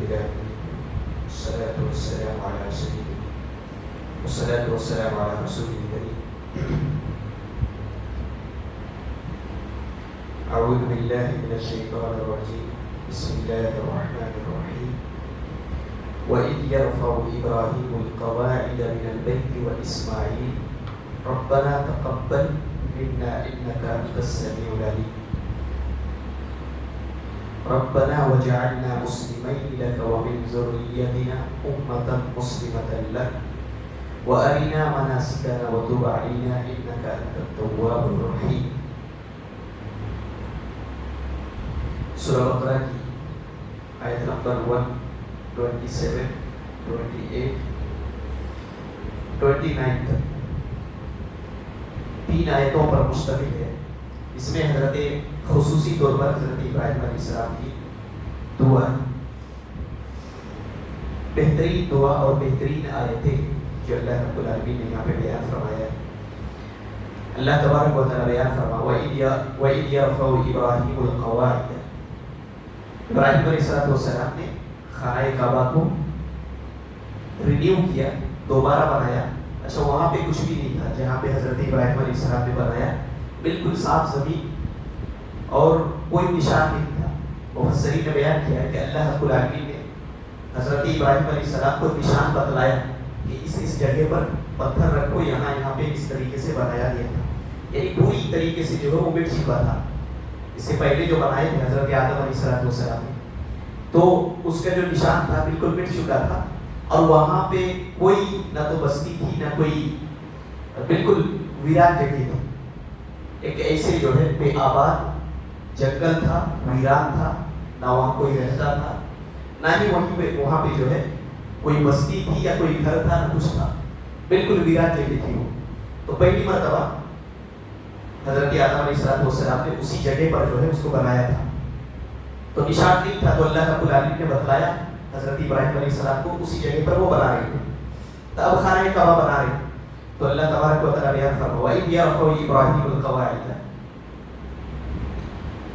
الإله والصلاة والسلام على سيدنا والصلاة والسلام على رسول الكريم. أعوذ بالله من الشيطان الرجيم. بسم الله الرحمن الرحيم. وإذ يرفع إبراهيم القواعد من البيت وإسماعيل ربنا تقبل منا إنك أنت السميع العليم. ربنا وجعلنا مسلمين لك ومن ذريتنا أمة مسلمة لك وأرنا مناسكنا وتب علينا إنك أنت التواب الرحيم. سورہ بقرہ کی آیت نمبر 127, 28, 29 تک 3 آیتوں پر مشتمل ہے. اس میں حضرت خصوصی طور پر حضرت ابراہیم علیہ السلام کی دعا، بہترین دعا اور بہترین آیتیں جو اللہ رب العالمین نے یہاں پہ بیان فرمایا ہے. اللہ تبارک و تعالی بیان فرما وَإِذْ يَرْفَعُ إِبْرَاهِيمُ الْقَوَاعِدَ. ابراہیم علیہ السلام نے خانہ کعبہ کو رینیو کیا، دوبارہ بنایا. اچھا، وہاں پہ کچھ بھی نہیں تھا جہاں پہ حضرت ابراہیم علیہ السلام نے بنایا، بالکل صاف زمین اور کوئی نشان نہیں تھا. مفسرین نے بیان کیا ہے کہ اللہ رب العالمین نے حضرت ابراہیم علیہ السلام کو نشان بتلایا کہ اس جگہ پر پتھر رکھو، یہاں پہ اس طریقے سے بنایا گیا تھا. یعنی پوری طریقے سے جو ہے وہ مٹ چکا تھا. اس سے پہلے جو بنائے تھے حضرت آدم علیہ السلام نے، تو اس کا جو نشان تھا بالکل مٹ چکا تھا. اور وہاں پہ کوئی نہ تو بستی تھی نہ کوئی، بالکل ویران جگہ تھی. ایک ایسے جو ہے بے آباد جنگل تھا، ویران تھا، نہ وہاں کوئی رہتا تھا، نہ ہی وہاں پہ جو ہے کوئی بستی تھی یا کوئی گھر تھا، نہ کچھ تھا. بالکل ویران جگہ تھی وہ. تو پہلی مرتبہ حضرت آدم علیہ السلام نے اسی جگہ پر جو ہے اس کو بنایا تھا. تو نشان نہیں تھا، تو اللہ رب العالمین نے بتلایا حضرت ابراہیم علیہ السلام کو اسی جگہ پر وہ بنا رہے تھے. تو اب خانہ کعبہ بنا رہے. تو اللہ تبارک و تعالی بیان فرما وَإِذْ يَرْفَعُ إِبْرَاهِيمُ الْقَوَاعِدَ.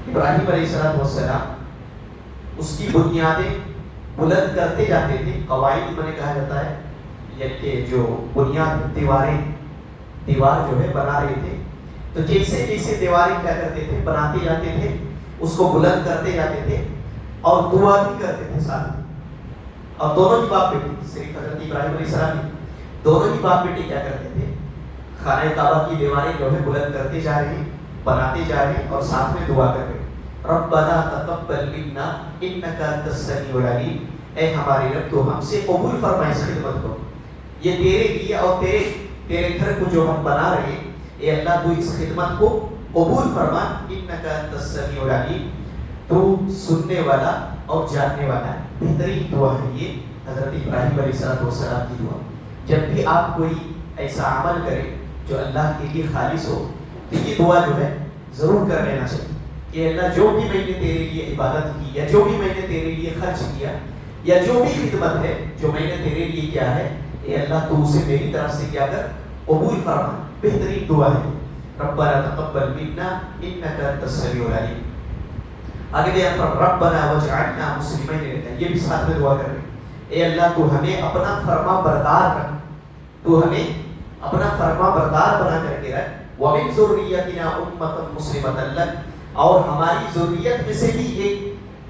ابراہیم علیہ السلام اس کی بنیادیں بلند کرتے جاتے تھے. قواعد میں کہا جاتا ہے یعنی کہ جو بنیاد، دیوار جو ہے بنا رہے تھے. تو جیسے جیسے دیواریں کیا کرتے تھے، بناتے جاتے تھے، اس کو بلند کرتے جاتے تھے اور دعا بھی کرتے تھے ساتھ. اور دونوں ہی باپ بیٹے، صرف حضرت ابراہیم علیہ السلام ہی، دونوں ہی باپ بیٹے کیا کرتے تھے، خانہ کعبہ کی دیواریں جو ہے بلند کرتے جا رہے ہیں، بناتے جا رہے ہیں اور ساتھ میں دعا کر رہے ہیں. ربنا تقبل منا انک انت السمیع العلیم. اے ہمارے رب تو ہم سے قبول فرما اس خدمت کو. یہ تیرے لیے اور تیرے گھر کو جو ہم بنا رہے ہیں، اے اللہ تو اس خدمت کو قبول فرما. انک انت السمیع العلیم، تو سننے والا اور جاننے والا ہے. بہترین دعا ہے یہ حضرت ابراہیم علیہ السلام کی دعا. جب بھی آپ کوئی ایسا عمل کریں جو اللہ کے لیے خالص ہو، تو یہ دعا جو ہے ضرور کر لینا چاہیے کہ اللہ جو بھی میں نے تیرے لیے عبادت کی، یا جو بھی میں نے تیرے لیے خرچ کیا، یا جو بھی خدمت ہے جو میں نے تیرے لیے کیا ہے، اے اللہ تو اسے میری طرف سے کیا کر قبول فرما. بہترین دعا ہے ربنا تقبل منا انک انت السمیع العلیم. آگے بیان فرما ربنا وجعلنا مسلمین لک. یہ بھی ساتھ میں دعا کر رہے ہیں، اے اللہ تو ہمیں اپنا فرما بردار رکھ، تو ہمیں اپنا فرما بردار بنا کر کے رکھ. ومن ذریتنا امۃ مسلمۃ لک. اور ہماری ذریت میں سے بھی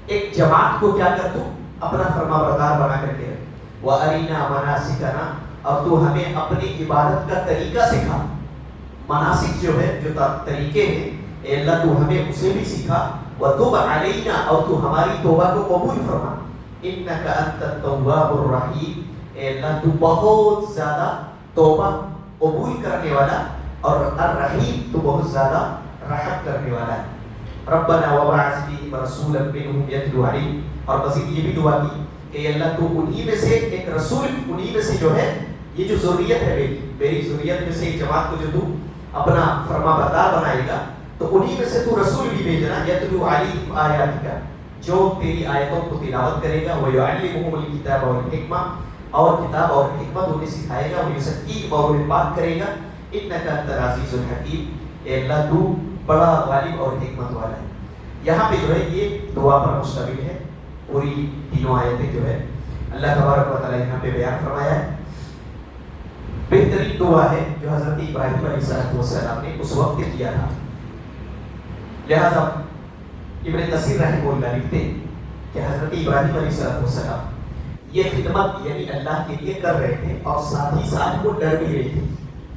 ایک جماعت کو کیا کر تو اپنا فرما بردار بنا کر کے رکھ. وَأَرِنَا مَنَاسِكَنَا. اور تو ہمیں اپنی عبادت کا طریقہ سکھا. مناسک جو ہے، جو طریقے ہیں، اے اللہ تو ہمیں اسے بھی سکھا. وَتُبْ عَلَيْنَا. اور تو ہماری توبہ کو قبول فرما. إِنَّكَ أَنْتَ التَّوَّابُ الرَّحِيمُ. اے اللہ تو بہت زیادہ توبہ قبول کرنے والا اور الرحیم تو بہت زیادہ رحم کرنے والا ہے. ربنا وبعث فیہم رسولا منہم یتلو علیہم. اور مزید یہ بھی دعا کی کہ اللہ تو انہی میں سے ایک رسول، انہی میں سے جو ہے یہ جو ذریت ہے میری ذریت میں سے ایک جماعت کو جو تو اپنا فرما بردار بنائے گا، تو انہی میں سے تو رسول بھی بھیجنا یتلو علیہم آیاتک، جو تیری آیتوں کو تلاوت کرے گا. ویعلمہم الکتاب والحکمہ. اور کتاب اور حکمت انہیں سکھائے گا. ویزکیہم. اور انہیں پاک کرے گا. انک انت العزیز الحکیم. اے اللہ تو بڑا غالب اور حکمت والا ہے. یہاں پہ جو ہے یہ دعا پر مشتمل ہے پوری تینوں آیتیں جو ہے اللہ تبارک و تعالیٰ یہاں پہ بیان فرمایا ہے. بہترین دعا ہے جو حضرت ابراہیم علیہ السلام نے اس وقت کیا تھا. لہذا ابن کثیر رحمہ اللہ لکھتے ہیں کہ حضرت ابراہیم علیہ السلام یہ خدمت یعنی اللہ کے لیے کر رہے تھے اور ساتھ ہی ساتھ وہ ڈر بھی رہے تھے.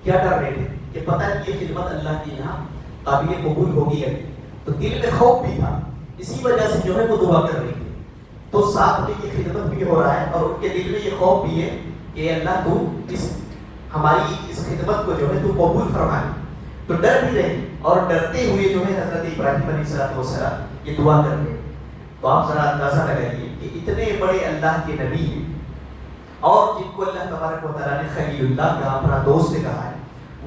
کیا ڈر رہے تھے کہ پتہ نہیں یہ خدمت اللہ کے یہاں قابل قبول ہوگی یا نہیں. تو دل میں خوف بھی تھا, اسی وجہ سے جو ہے وہ دعا کر رہے تھے. تو ساتھ میں یہ خدمت بھی ہو رہا ہے اور ان کے دل میں یہ خوف بھی ہے کہ اللہ تو ہماری اس خدمت کو جو ہے تو قبول فرمائے. تو ڈر بھی رہے اور ڈرتے ہوئے جو ہے حضرت ابراہیم علیہ السلام یہ دعا کر رہے. تو آپ ذرا اندازہ لگائیے کہ اتنے بڑے اللہ کے نبی ہیں اور جن کو اللہ تبارک و تعالیٰ نے خلیل اللہ کا اپنا دوست کہا ہے,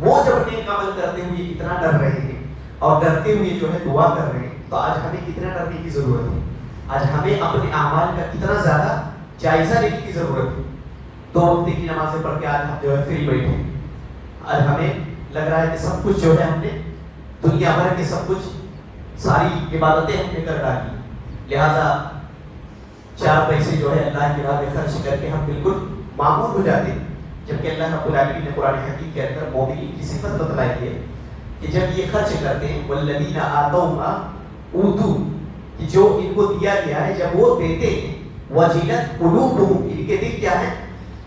وہ جب نیک عمل کرتے ہوئے اتنا ڈر رہے ہیں اور ڈرتے ہوئے جو ہے دعا کر رہے ہیں, تو آج ہمیں کتنا ڈرنے کی ضرورت ہے. آج ہمیں اپنے اعمال کا کتنا زیادہ جائزہ لینے کی ضرورت ہے. 2 وقت کی نمازیں پڑھ کے آج ہم جو ہے فری بیٹھے. آج ہمیں لگ رہا ہے کہ سب کچھ جو ہے ہم نے دنیا بھر کے سب کچھ ساری عبادتیں ہم نے کر ڈالی, لہذا 4 پیسے جو ہے اللہ کی راہ میں خرچ کر کے ہم بالکل معمول ہو جاتے ہیں. جبکہ اللہ رب العالمین نے قرآن حکیم کے اندر مومنین کی صفت بتلائی ہے کہ جب یہ خرچ کرتے ہیں والذین آتوا ما اوتوا, کہ جو ان کو دیا گیا ہے جب وہ دیتے ہیں وجلت قلوبہم, ان کے دل کیا ہے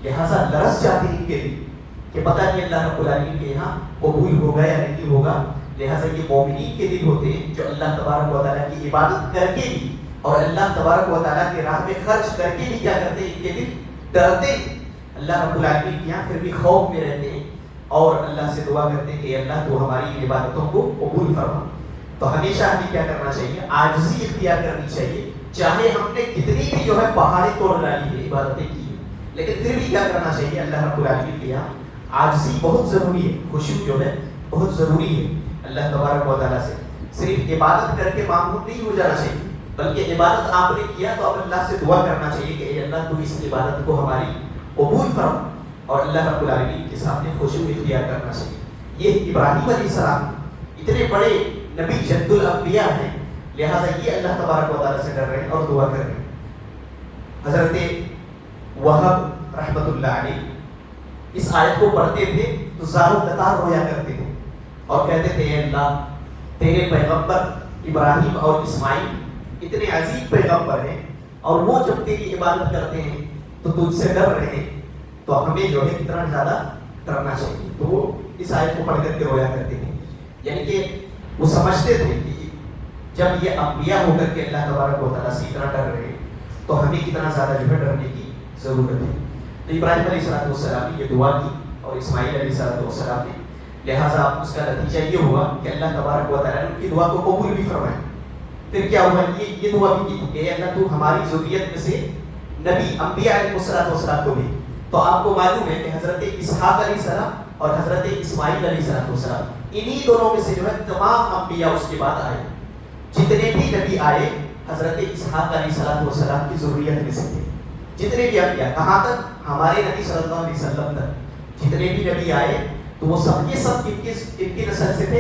لہذا لرز جاتے ہیں ان کے دل کہ پتہ نہیں اللہ رب العالمین کے یہاں قبول ہوگا یا نہیں ہوگا. لہذا یہ مومنین کے دل ہوتے ہیں جو اللہ تبارک و تعالیٰ کی عبادت کر کے بھی اور اللہ تبارک و تعالیٰ کے راہ میں خرچ کر کے بھی کیا کرتے ہیں, ان کے دل ڈرتے ہیں اللہ رب العالمین کے یہاں, پھر بھی خوف میں رہتے ہیں اور اللہ سے دعا کرتے ہیں کہ اللہ تو ہماری عبادتوں کو قبول فرما. تو ہمیشہ ہمیں کیا کرنا چاہیے, عاجزی اختیار کرنی چاہیے. چاہے ہم نے کتنی بھی جو ہے پہاڑیں توڑ ڈالی ہے, عبادتیں کی ہیں, لیکن پھر بھی کیا کرنا چاہیے اللہ رب العالمین کے یہاں عاجزی بہت ضروری ہے, خشوع جو ہے بہت ضروری ہے. اللہ تبارک و تعالیٰ سے صرف عبادت کر کے معمول نہیں ہو جانا چاہیے, بلکہ عبادت آپ نے کیا تو اب اللہ سے دعا کرنا چاہیے کہ اے اللہ تو اس عبادت کو ہماری قبول فرما, اور اللہ رب العالمین کے سامنے خشوع اختیار کرنا چاہیے. یہ ابراہیم علیہ السلام اتنے بڑے نبی جد الانبیاء ہیں, لہذا یہ اللہ تبارک و تعالیٰ سے ڈر رہے ہیں اور دعا کر رہے ہیں. حضرت وہب رحمۃ اللہ علیہ اس آیت کو پڑھتے تھے تو زارو قطار رویا کرتے تھے اور کہتے تھے اے اللہ تیرے پیغمبر ابراہیم اور اسماعیل اتنے عظیم پیغمبر ہیں اور وہ جب تیری عبادت کرتے ہیں تو تجھ سے ڈر رہے ہیں, تو ہمیں جو ہے کتنا زیادہ ڈرنا چاہیے. تو وہ اس آیت کو پڑھ کر کے رویا کرتے تھے, یعنی کہ وہ سمجھتے تھے کہ جب یہ انبیاء ہو کر کے اللہ تبارک و تعالیٰ سے اتنا ڈر رہے ہیں تو ہمیں کتنا زیادہ جو ہے ڈرنے کی ضرورت ہے. تو ابراہیم علیہ السلام نے یہ دعا کی اور اسماعیل علیہ السلام نے, لہٰذا اس کا نتیجہ یہ ہوا کہ اللہ تبارک و تعالیٰ نے ان کی دعا کو قبول بھی فرمایا. پھر کیا ہوا, یہ دعا بھی کی کہ اللہ تو ہماری ذریت میں سے نبی انبیاء علیہ السلام کو بھی. تو آپ کو معلوم ہے کہ حضرت اسحاق علیہ السلام اور حضرت اسماعیل علیہ السلام انہی دونوں میں سے جو ہے تمام انبیاء اس کے بعد آئے. جتنے بھی نبی آئے حضرت اسحاق علیہ السلام کی ذریت میں سے تھے. جتنے بھی انبیاء, کہاں تک, ہمارے نبی صلی اللہ علیہ وسلم تک جتنے بھی نبی آئے تو وہ سب کے سب ان کی نسل سے تھے,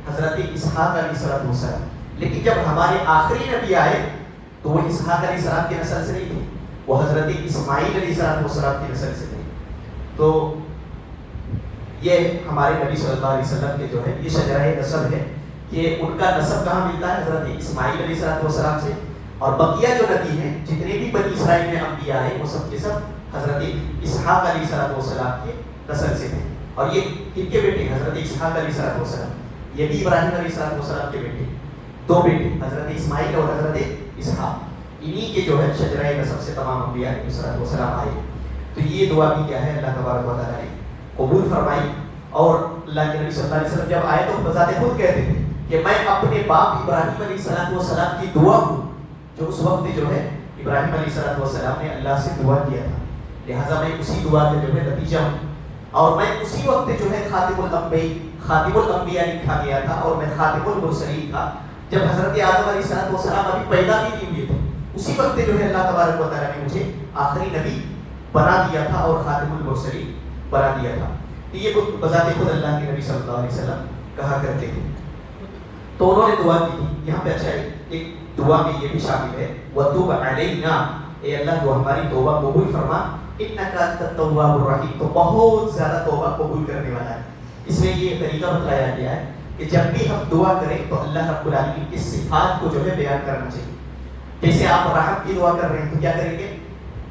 حضرت اسحاق علیہ السلام. لیکن جب ہمارے آخری نبی آئے تو وہ اسحاق علیہ السلام کی نسل سے نہیں تھے, وہ حضرت اسماعیل علیہ السلام کی نسل سے تھے. تو یہ ہمارے نبی صلی اللہ علیہ وسلم کے جو ہے یہ شجرہ نسب ہے کہ ان کا نسب کہاں ملتا ہے, حضرت اسماعیل علیہ السلام سے. اور بقیہ جو نبی ہیں جتنے بھی بنی اسرائیل میں انبیاء ہیں وہ سب کے سب حضرت اسحاق علیہ السلام کے نسل سے تھے. اور یہ کن کے بیٹے, حضرت اسحاق علیہ السلام, یہ بھی ابراہیم علیہ السلام کے بیٹے, 2 بیٹے حضرت اسماعیل اور حضرت اسحاق. انہی کے جو ہے شجرہ نسب سے تمام انبیاء علیہ السلام آئے. تو یہ دعا بھی کیا ہے اللہ تبارک و تعالیٰ نے قبول فرمائی. اور اللہ کے نبی صلی اللہ علیہ وسلم جب آئے تو بذات خود کہتے تھے کہ میں اپنے باپ ابراہیم علیہ السلام کی دعا ہوں, جو اس وقت جو ہے ابراہیم علیہ السلام نے اللہ سے دعا کیا تھا, لہٰذا میں اسی دعا کا جو ہے نتیجہ ہوں. اور میں اسی وقت جو ہے خاتم الانبیاء لکھا گیا تھا اور میں خاتم المرسلین تھا جب حضرت آدم علیہ السلام ابھی پیدا بھی نہیں ہوئے تھے. اسی وقت جو ہے اللہ تبارک و تعالیٰ نے مجھے آخری نبی بنا دیا تھا اور خاتم المرسلین بنا دیا تھا. تو یہ بذات خود اللہ کے نبی صلی اللہ علیہ وسلم کہا کرتے تھے. تو انہوں نے دعا کی تھی. یہاں پہ اچھا ایک دعا میں یہ بھی شامل ہے وَتُوبْ عَلَيْنَا، اے اللہ تو ہماری توبہ قبول فرما، اِنَّكَ أَنْتَ التَّوَّابُ الرَّحِيمُ، تو بہت زیادہ توبہ قبول کرنے والا ہے۔ اس میں یہ طریقہ بتلایا گیا ہے کہ جب بھی ہم دعا کریں تو اللہ رب العالمین کی صفات کو جو ہے بیان کرنا چاہیے۔ جیسے آپ رحم کی دعا کر رہے ہیں تو کیا کریں گے؟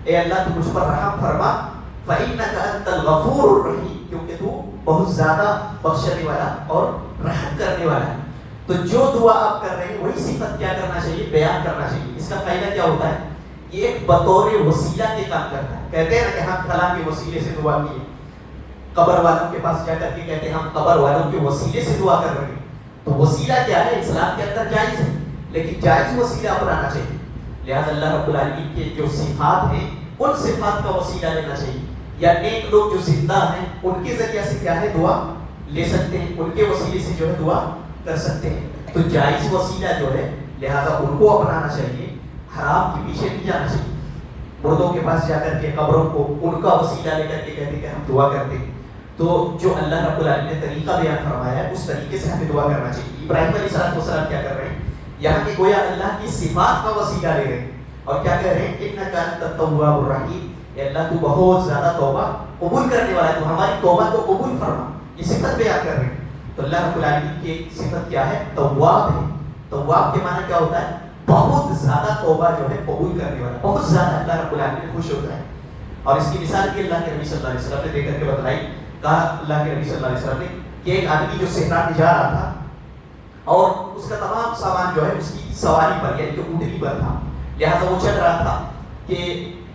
اے اللہ تو مجھ پر رحم فرما، فَإِنَّكَ أَنْتَ الْغَفُورُ الرَّحِيمُ، کیونکہ تو بہت زیادہ بخشنے والا اور رحم کرنے والا ہے۔ تو جو دعا آپ کر رہے ہیں وہی صفت کیا کرنا چاہیے؟ بیان کرنا چاہیے۔ اس کا فائدہ کیا ہوتا ہے؟ یہ ایک بطور وسیلہ کے کام کرتا ہے۔ کہتے ہیں نا کہ ہم فلاں کے وسیلے سے دعا کی ہے، قبر والوں کے پاس جا کر کے کہتے ہیں ہم قبر والوں کے وسیلے سے دعا کر رہے ہیں۔ تو وسیلہ کیا ہے؟ اسلام کے اندر جائز ہے، لیکن جائز وسیلہ اپنانا چاہیے۔ لہٰذا اللہ رب العالمین کے جو صفات ہیں ان صفات کا وسیلہ لینا چاہیے، یا نیک لوگ جو زندہ ہیں ان کے ذریعے سے کیا ہے دعا لے سکتے ہیں، ان کے وسیلے سے جو ہے دعا کر سکتے ہیں۔ تو جائز وسیلہ جو ہے لہٰذا ان کو اپنانا چاہیے، حرام کے پیچھے نہیں جانا چاہیے۔ مردوں کے پاس جا کر کے قبروں کو ان کا وسیلہ لے کر کے کہتے کہ ہم دعا کرتے ہیں، تو جو اللہ رب العالمین نے طریقہ بیان فرمایا ہے اس طریقے سے ہمیں دعا کرنا چاہیے۔ ابراہیم علیہ السلام کیا کر رہے ہیں؟ یہاں کہ گویا اللہ کی صفات کا وسیلہ لے رہے ہیں اور کیا کہہ رہے ہیں؟ اِنَّكَ أَنْتَ التَّوَّابُ الرَّحِيمُ، اے اللہ تو بہت زیادہ توبہ قبول کرنے والا ہے، تو ہماری توبہ کو قبول فرما، یہ صفت بیان کر رہے ہیں۔ تو اللہ رب العالمین کی ایک صفت کیا ہے؟ تواب ہے۔ تواب کے معنی کیا ہوتا ہے؟ بہت زیادہ توبہ جو ہے قبول کرنے والا، بہت زیادہ اللہ رب العالمین خوش ہوتا ہے۔ اور اس کی مثال کی اللہ کے نبی صلی اللہ علیہ وسلم نے دے کر کے بتلائی، کہا اللہ کے نبی صلی اللہ علیہ وسلم نے کہ ایک آدمی جو صحرا میں جا رہا تھا اور اس کا تمام سامان جو ہے اس کی سواری پر یعنی کہ اونٹنی پر تھا، لہٰذا وہ چل رہا تھا کہ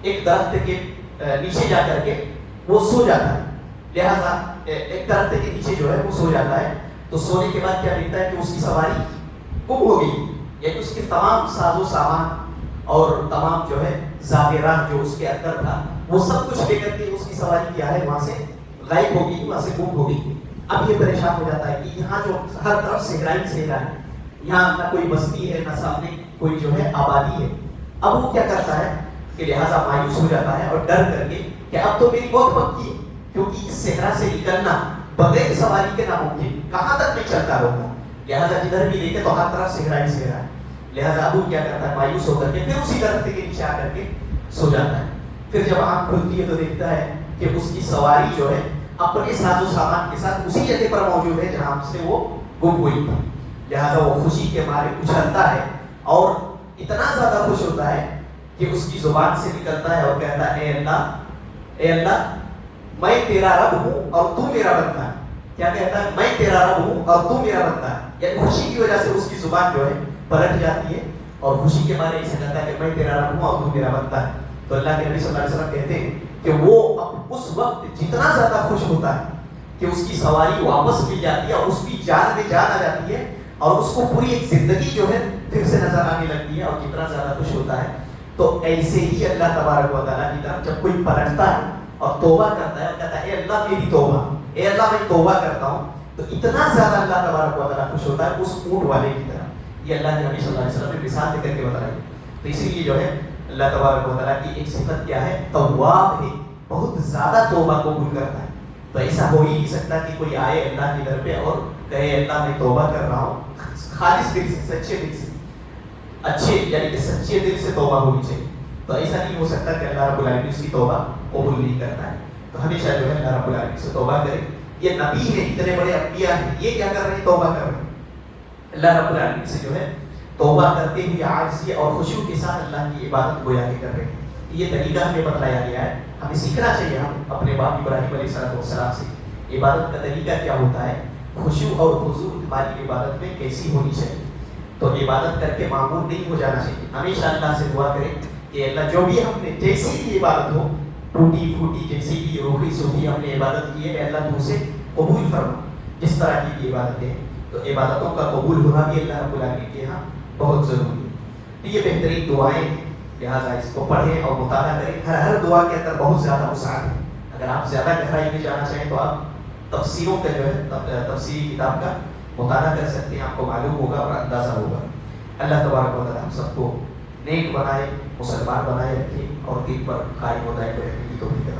ایک درخت کے نیچے جا کر کے وہ سو جاتا ہے، لہٰذا ایک درخت کے نیچے جو ہے وہ سو جاتا ہے، تو سونے کے بعد کیا دیکھتا ہے کہ اس کی سواری گم ہو گئی، یعنی اس کے تمام ساز و سامان اور تمام جو ہے زاویرات جو اس کے اندر تھا وہ سب کچھ لے کر کے اس کی سواری کیا ہے وہاں سے غائب ہو گئی، وہاں سے گم ہو گئی۔ اب یہ پریشان ہو جاتا ہے کہ یہاں جو ہر طرف صحرا ہی صحرا ہے، یہاں نہ کوئی بستی ہے نہ سامنے کوئی جو ہے آبادی ہے۔ اب وہ کیا کرتا ہے کہ لہٰذا مایوس ہو جاتا ہے اور ڈر کر کے کہ اب تو میری موت پکی ہے، کیونکہ اس صحرا سے نکلنا بغیر سواری کے ناممکن، کہاں تک میں چلتا رہوں گا، لہٰذا جدھر بھی دیکھے تو ہر طرف صحرا ہی صحرا ہے۔ لہٰذا ابو کیا کرتا ہے؟ مایوس ہو کر کے پھر اسی درخت کے نیچے آ کر کے سو جاتا ہے۔ پھر جب آنکھ کھلتی ہے تو دیکھتا ہے کہ اس کی سواری جو ہے اپنے ساز و سامان کے ساتھ اسی جگہ پر موجود ہے جہاں سے وہ گم ہوئی تھی۔ لہٰذا وہ خوشی کے مارے اچھلتا ہے اور اتنا زیادہ خوش ہوتا ہے کہ اس کی زبان سے نکلتا ہے اور کہتا ہے اے اللہ میں تیرا رب ہوں اور تو میرا بندہ ہے۔ کیا کہتا ہے؟ میں تیرا رب ہوں اور تو میرا بندہ ہے، یعنی خوشی کی وجہ سے اس کی زبان جو ہے پلٹ جاتی ہے اور خوشی کے مارے اسے کہتا ہے کہ میں تیرا رب ہوں اور تو میرا بندہ ہے۔ تو اللہ کے نبی صلی اللہ علیہ وسلم کہتے ہیں کہ وہ اس وقت جتنا زیادہ خوش ہوتا ہے کہ اس کی سواری واپس مل جاتی ہے اور اس کی جان میں جان آ جاتی ہے اور اس کو پوری ایک زندگی جو ہے پھر سے نظر آنے لگتی ہے، اور جتنا زیادہ خوش ہوتا ہے تو ایسے ہی اللہ تبارک و تعالیٰ کی طرف جب کوئی پلٹتا ہے اور توبہ کرتا ہے اور کہتا ہے اے اللہ میری توبہ، اے اللہ میں توبہ کرتا ہوں، تو اتنا زیادہ اللہ تبارک و تعالیٰ خوش ہوتا ہے اس اونٹ والے کی طرح۔ یہ اللہ کے نبی صلی اللہ علیہ وسلم نے مثال دے کر کے بتائی۔ تو اسی لیے جو ہے اللہ تبارک و تعالیٰ کی ایک صفت کیا ہے؟ تواب ہے، بہت زیادہ توبہ قبول کرتا ہے۔ تو ایسا ہو ہی نہیں سکتا کہ کوئی آئے اللہ کے در پہ اور کہے اللہ میں توبہ کر رہا ہوں، خالص دل سے، سچے دل سے، اچھے یعنی کہ سچے دل سے توبہ ہونی چاہیے۔ تو ایسا نہیں ہو سکتا کہ اللہ رب العالمین اس کی توبہ قبول نہیں کرتا ہے۔ تو ہمیشہ جو ہے اللہ رب العالمین سے توبہ کرے۔ یہ نبی ہے، اتنے بڑے انبیاء ہیں، یہ کیا کر رہے ہیں؟ توبہ کر رہے ہیں۔ اللہ رب العالمین سے جو ہے توبہ کرتے ہوئے عاجزی اور خشوع کے ساتھ اللہ کی عبادت گویا کے کر رہے ہیں۔ یہ طریقہ ہمیں بتلایا گیا ہے، ہمیں سیکھنا چاہیے ہم اپنے باپ ابراہیم علیہ السلام سے عبادت کا طریقہ کیا ہوتا ہے، خشوع اور خضوع ہماری عبادت میں کیسی ہونی چاہیے۔ تو عبادت کر کے معمول نہیں ہو جانا چاہیے، ہمیشہ اللہ سے دعا کریں کہ اللہ جو بھی ہم نے جیسی بھی عبادت ہو، ٹوٹی پھوٹی جیسی بھی روحی صوفی ہم نے عبادت کی ہے، اللہ تو اسے قبول فرما، جس طرح کی بھی عبادتیں ہیں۔ تو عبادتوں کا قبول ہونا بھی اللہ رب العالمین کے یہاں بہت ضروری ہے۔ تو یہ بہترین دعائیں ہیں، لہٰذا اس کو پڑھیں اور مطالعہ کریں۔ ہر دعا کے اندر بہت زیادہ وسعت ہے، اگر آپ زیادہ گہرائی میں جانا چاہیں تو آپ تفسیروں کا جو ہے تفسیری کتاب کا مطالعہ کر سکتے ہیں، آپ کو معلوم ہوگا اور اندازہ ہوگا۔ اللہ تبارک و تعالیٰ ہم سب کو نیک بنائے، مسلمان بنائے رکھے اور دین پر قائم و دائم رہنے کی توفیق عطا